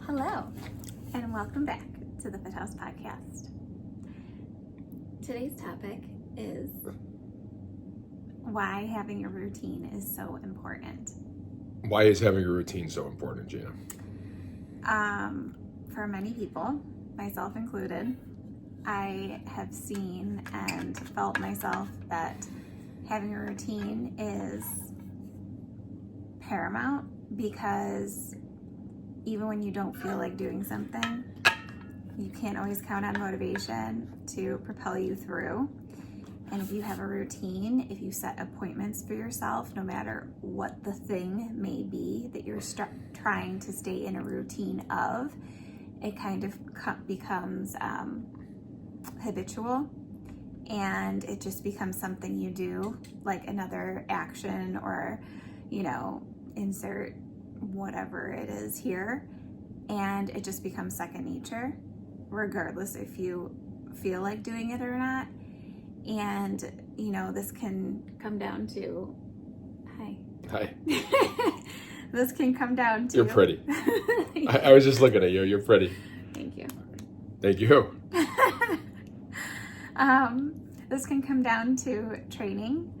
Hello, and welcome back to the Fit House Podcast. Today's topic is why having a routine is so important. Why is having a routine so important, Gina? For many people, myself included, I have seen and felt myself that having a routine is paramount because even when you don't feel like doing something, you can't always count on motivation to propel you through. And if you have a routine, if you set appointments for yourself, no matter what the thing may be that you're trying to stay in a routine of, it kind of becomes habitual, and it just becomes something you do, like another action or, insert whatever it is here, and it just becomes second nature, regardless if you feel like doing it or not. And this can come down to Hi. This can come down to You're pretty. I was just looking at you. You're pretty. Thank you. Thank you. This can come down to training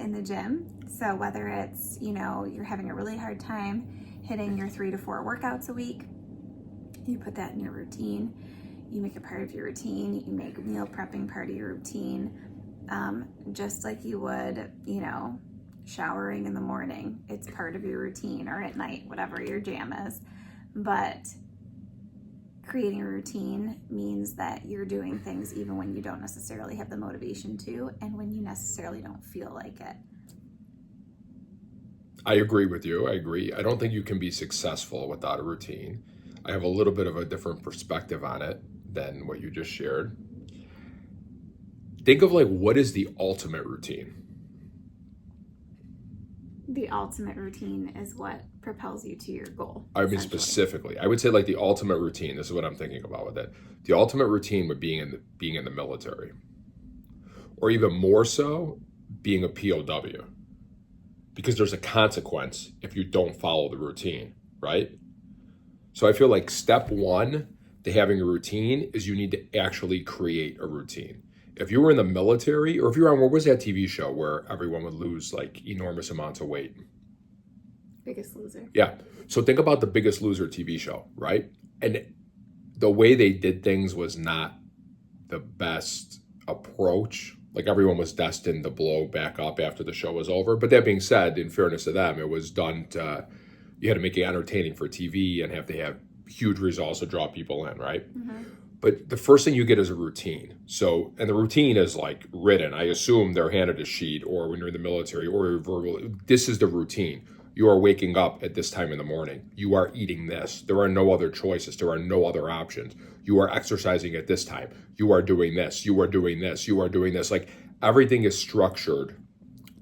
in the gym. So whether it's, you're having a really hard time hitting your 3 to 4 workouts a week, you put that in your routine. You make it part of your routine. You make meal prepping part of your routine. Just like you would, showering in the morning. It's part of your routine, or at night, whatever your jam is. But creating a routine means that you're doing things even when you don't necessarily have the motivation to, and when you necessarily don't feel like it. I agree with you. I agree. I don't think you can be successful without a routine. I have a little bit of a different perspective on it than what you just shared. Think of what is the ultimate routine? The ultimate routine is what propels you to your goal. I mean, specifically, I would say the ultimate routine. This is what I'm thinking about with it. The ultimate routine would be being in the military, or even more so, being a POW, because there's a consequence if you don't follow the routine, right? So I feel like step one to having a routine is you need to actually create a routine. If you were in the military, or if you were on, what was that TV show where everyone would lose enormous amounts of weight? Biggest Loser. Yeah. So think about the Biggest Loser TV show, right? And the way they did things was not the best approach. Everyone was destined to blow back up after the show was over. But that being said, in fairness to them, it was done to, you had to make it entertaining for TV and have to have huge results to draw people in, right? Mm-hmm. But the first thing you get is a routine. So, and the routine is written. I assume they're handed a sheet, or when you're in the military, or you're verbal. This is the routine. You are waking up at this time in the morning. You are eating this. There are no other choices. There are no other options. You are exercising at this time. You are doing this. You are doing this. You are doing this. Everything is structured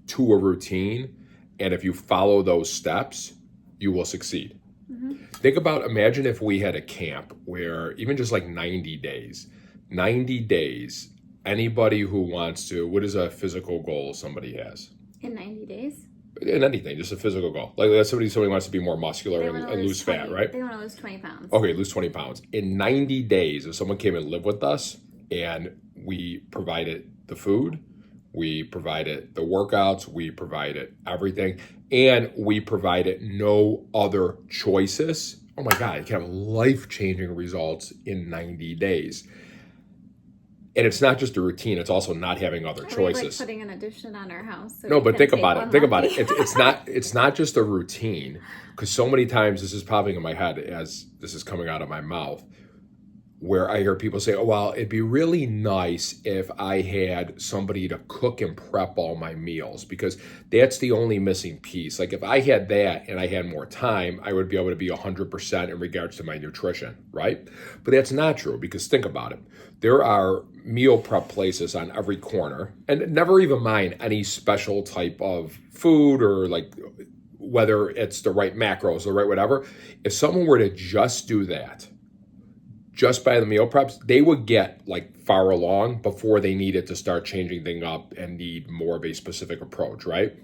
to a routine. And if you follow those steps, you will succeed. Mm-hmm. Imagine if we had a camp where even just 90 days, anybody who wants to, what is a physical goal somebody has? In 90 days? In anything, just a physical goal. That's somebody wants to be more muscular and lose 20, fat, right? They want to lose 20 pounds. Okay, lose 20 pounds. In 90 days, if someone came and lived with us and we provided the food, we provided the workouts, we provided everything, and we provided no other choices, oh my God, you can have life-changing results in 90 days. And it's not just a routine, it's also not having other choices. We putting an addition on our house. So no, but think about it. It's not just a routine, because so many times, this is popping in my head as this is coming out of my mouth, where I hear people say, oh, well, it'd be really nice if I had somebody to cook and prep all my meals, because that's the only missing piece. If I had that and I had more time, I would be able to be 100% in regards to my nutrition, right? But that's not true, because think about it. There are meal prep places on every corner, and never even mind any special type of food or whether it's the right macros, the right whatever. If someone were to just do that, just by the meal preps, they would get far along before they needed to start changing things up and need more of a specific approach, right?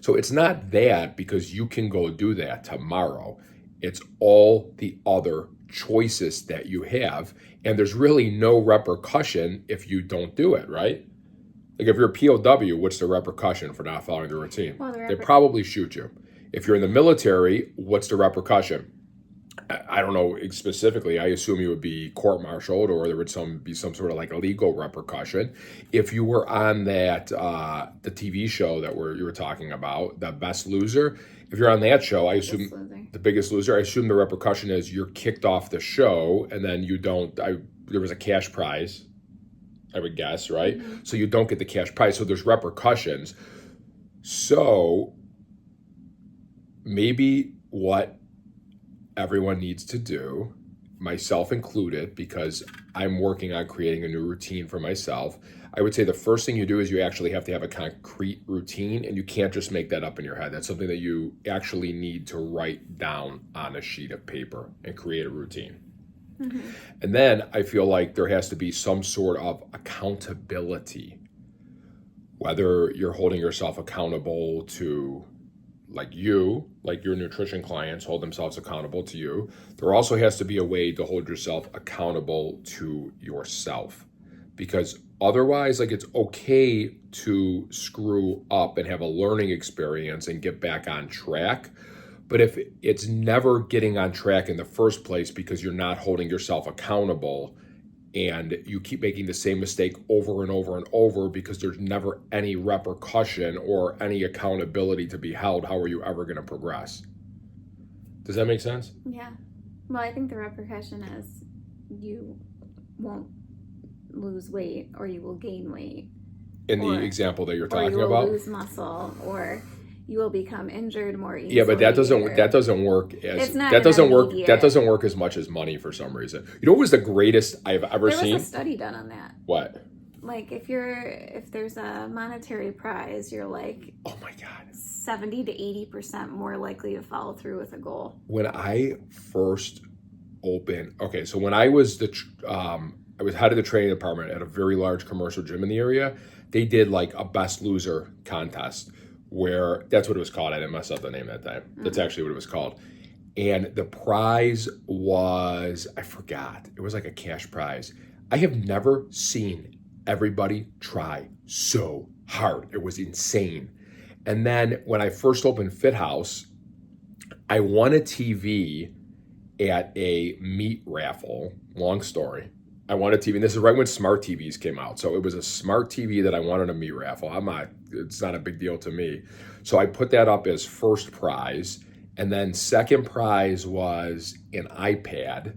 So it's not that, because you can go do that tomorrow. It's all the other choices that you have. And there's really no repercussion if you don't do it, right? Like if you're a POW, what's the repercussion for not following the routine? Well, They probably shoot you. If you're in the military, what's the repercussion? I don't know specifically. I assume you would be court-martialed, or there would be some sort of like a legal repercussion. If you were on that the TV show that you were talking about, The Best Loser, if you're on that show, I assume The Biggest Loser. I assume the repercussion is you're kicked off the show, and then you don't. There was a cash prize, I would guess, right? Mm-hmm. So you don't get the cash prize. So there's repercussions. So maybe what everyone needs to do, myself included, because I'm working on creating a new routine for myself, I would say the first thing you do is you actually have to have a concrete routine, and you can't just make that up in your head. That's something that you actually need to write down on a sheet of paper and create a routine. Mm-hmm. And then I feel like there has to be some sort of accountability, whether you're holding yourself accountable to like your nutrition clients hold themselves accountable to you. There also has to be a way to hold yourself accountable to yourself, because otherwise, like, it's okay to screw up and have a learning experience and get back on track. But if it's never getting on track in the first place because you're not holding yourself accountable, and you keep making the same mistake over and over and over because there's never any repercussion or any accountability to be held, how are you ever going to progress? Does that make sense? Yeah. Well, I think the repercussion is you won't lose weight, or you will gain weight. In the example that you're talking about? Or you will lose muscle, or you will become injured more easily. Yeah, but that doesn't work that doesn't work as much as money for some reason. You know what was the greatest I've ever seen? There was a study done on that. What? Like if there's a monetary prize, you're like, oh my God, 70 to 80% more likely to follow through with a goal. When I first opened, so when I was I was head of the training department at a very large commercial gym in the area, they did like a best loser contest, where that's what it was called. I didn't mess up the name that time. That's actually what it was called. And the prize was, I forgot. It was like a cash prize. I have never seen everybody try so hard. It was insane. And then when I first opened Fit House, I won a TV at a meat raffle. Long story. I won a TV, and this is right when smart TVs came out. So it was a smart TV that I won in a meat raffle. It's not a big deal to me. So I put that up as first prize. And then second prize was an iPad.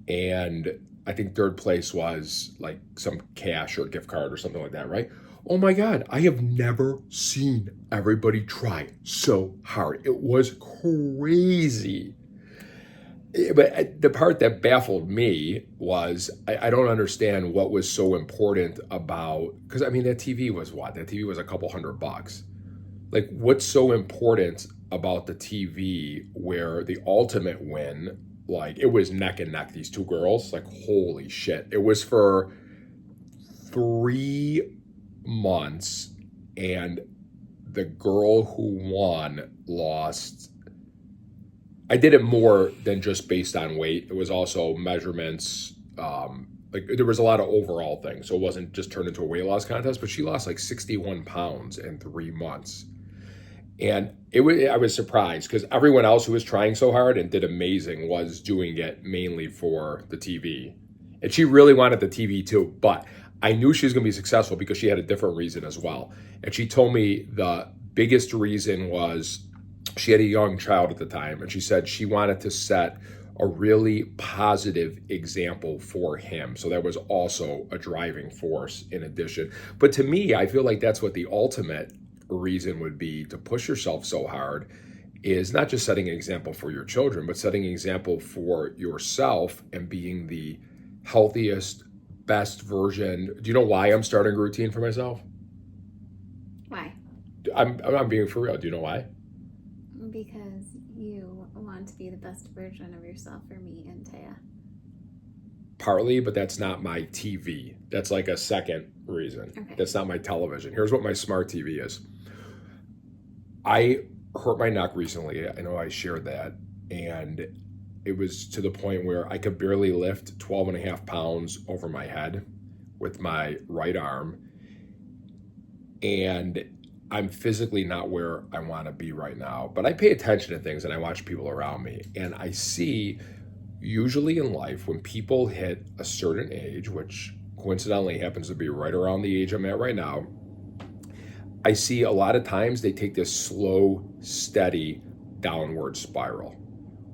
And I think third place was like some cash or gift card or something like that, right? Oh my God, I have never seen everybody try so hard. It was crazy. But the part that baffled me was I don't understand what was so important about, because I mean that TV was what? That TV was a couple $100. Like, what's so important about the TV where the ultimate win, like, it was neck and neck, these two girls, like, holy shit. It was for 3 months, and the girl who won lost. I did it more than just based on weight. It was also measurements. Like there was a lot of overall things. So it wasn't just turned into a weight loss contest, but she lost like 61 pounds in 3 months. And I was surprised because everyone else who was trying so hard and did amazing was doing it mainly for the TV. And she really wanted the TV too, but I knew she was going to be successful because she had a different reason as well. And she told me the biggest reason was she had a young child at the time, and she said she wanted to set a really positive example for him. So that was also a driving force in addition. But to me, I feel like that's what the ultimate reason would be to push yourself so hard, is not just setting an example for your children, but setting an example for yourself and being the healthiest, best version. Do you know why I'm starting a routine for myself? Why? I'm being for real. Do you know why? Because you want to be the best version of yourself for me and Taya. Partly, but that's not my TV. That's like a second reason. Okay. That's not my television. Here's what my smart TV is. I hurt my neck recently. I know I shared that. and it was to the point where I could barely lift 12 and a half pounds over my head with my right arm. And I'm physically not where I want to be right now, but I pay attention to things and I watch people around me. And I see usually in life when people hit a certain age, which coincidentally happens to be right around the age I'm at right now, I see a lot of times they take this slow, steady downward spiral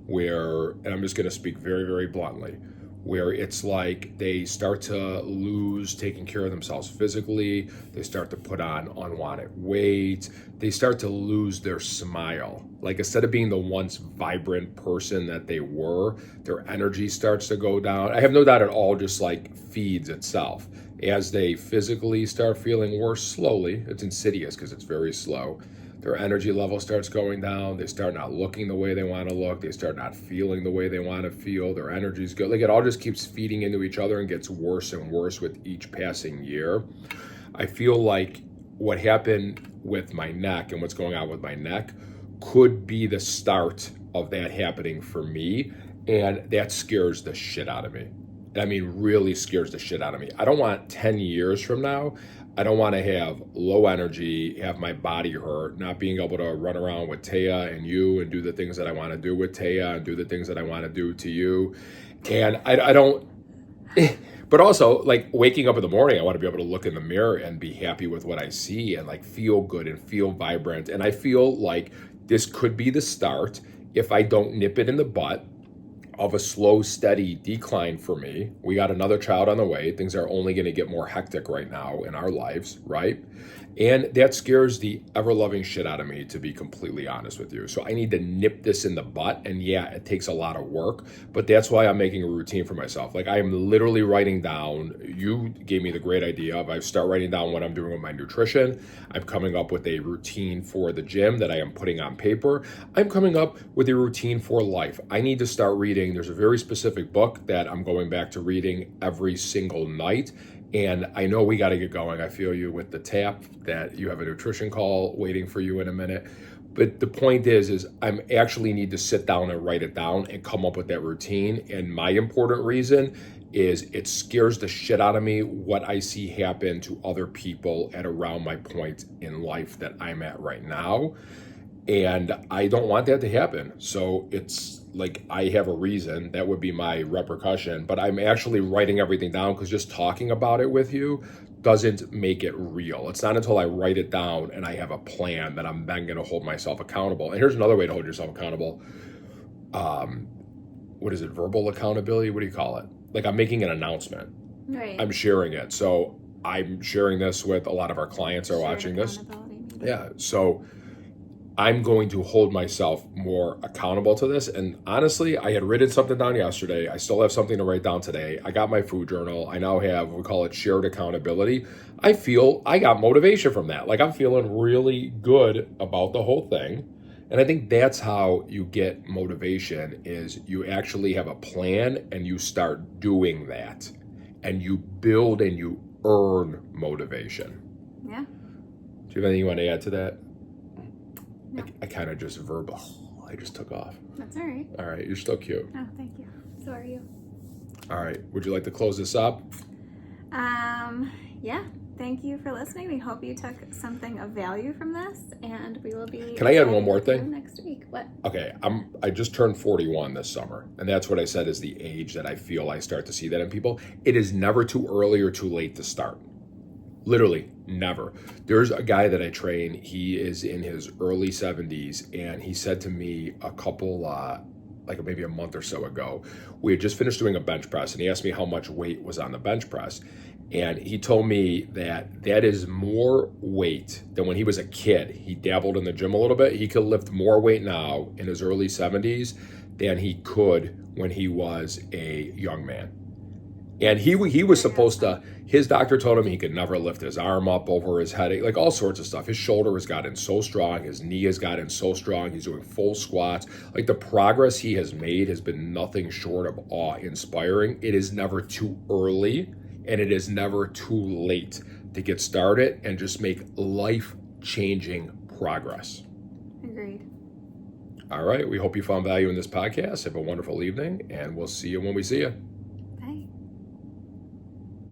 where, and I'm just going to speak very, very bluntly, where it's like they start to lose taking care of themselves physically, they start to put on unwanted weight, they start to lose their smile. Like instead of being the once vibrant person that they were, their energy starts to go down. I have no doubt it all just like feeds itself. As they physically start feeling worse slowly, it's insidious because it's very slow, their energy level starts going down. They start not looking the way they want to look. They start not feeling the way they want to feel. Their energy's good. Like it all just keeps feeding into each other and gets worse and worse with each passing year. I feel like what happened with my neck and what's going on with my neck could be the start of that happening for me. And that scares the shit out of me. I mean, really scares the shit out of me. I don't want 10 years from now, I don't want to have low energy, have my body hurt, not being able to run around with Taya and you and do the things that I want to do with Taya and do the things that I want to do to you. And I don't, but also like waking up in the morning, I want to be able to look in the mirror and be happy with what I see and like feel good and feel vibrant. And I feel like this could be the start if I don't nip it in the butt of a slow, steady decline for me. We got another child on the way. Things are only going to get more hectic right now in our lives, right? And that scares the ever-loving shit out of me, to be completely honest with you. So I need to nip this in the butt. And yeah, it takes a lot of work, but that's why I'm making a routine for myself. Like I am literally writing down, you gave me the great idea of I start writing down what I'm doing with my nutrition. I'm coming up with a routine for the gym that I am putting on paper. I'm coming up with a routine for life. I need to start reading. There's a very specific book that I'm going back to reading every single night. And I know we got to get going. I feel you with the tap that you have a nutrition call waiting for you in a minute. But the point is I'm actually need to sit down and write it down and come up with that routine. And my important reason is it scares the shit out of me what I see happen to other people at around my point in life that I'm at right now. And I don't want that to happen. So it's like I have a reason, that would be my repercussion, but I'm actually writing everything down because just talking about it with you doesn't make it real. It's not until I write it down and I have a plan that I'm then going to hold myself accountable. And here's another way to hold yourself accountable. What is it? Verbal accountability? What do you call it? Like I'm making an announcement. Right. I'm sharing it. So I'm sharing this with a lot of our clients are watching this. Yeah. So I'm going to hold myself more accountable to this. And honestly, I had written something down yesterday. I still have something to write down today. I got my food journal. I now have, we call it shared accountability. I feel I got motivation from that. Like I'm feeling really good about the whole thing. And I think that's how you get motivation is you actually have a plan and you start doing that and you build and you earn motivation. Yeah. Do you have anything you want to add to that? No. I kind of just I just took off. That's all right. All right, you're still cute. Oh, thank you. So are you. All right, would you like to close this up? Yeah. Thank you for listening. We hope you took something of value from this, and we will be. Can I add one more thing? Next week. What? Okay, I just turned 41 this summer, and that's what I said is the age that I feel I start to see that in people. It is never too early or too late to start. Literally never. There's a guy that I train. He is in his early 70s, and he said to me a couple, like maybe a month or so ago, we had just finished doing a bench press, and he asked me how much weight was on the bench press. And he told me that that is more weight than when he was a kid. He dabbled in the gym a little bit. He could lift more weight now in his early 70s than he could when he was a young man. And he was supposed to, his doctor told him he could never lift his arm up over his head, like all sorts of stuff. His shoulder has gotten so strong. His knee has gotten so strong. He's doing full squats. Like the progress he has made has been nothing short of awe-inspiring. It is never too early and it is never too late to get started and just make life-changing progress. Agreed. All right. We hope you found value in this podcast. Have a wonderful evening, and we'll see you when we see you.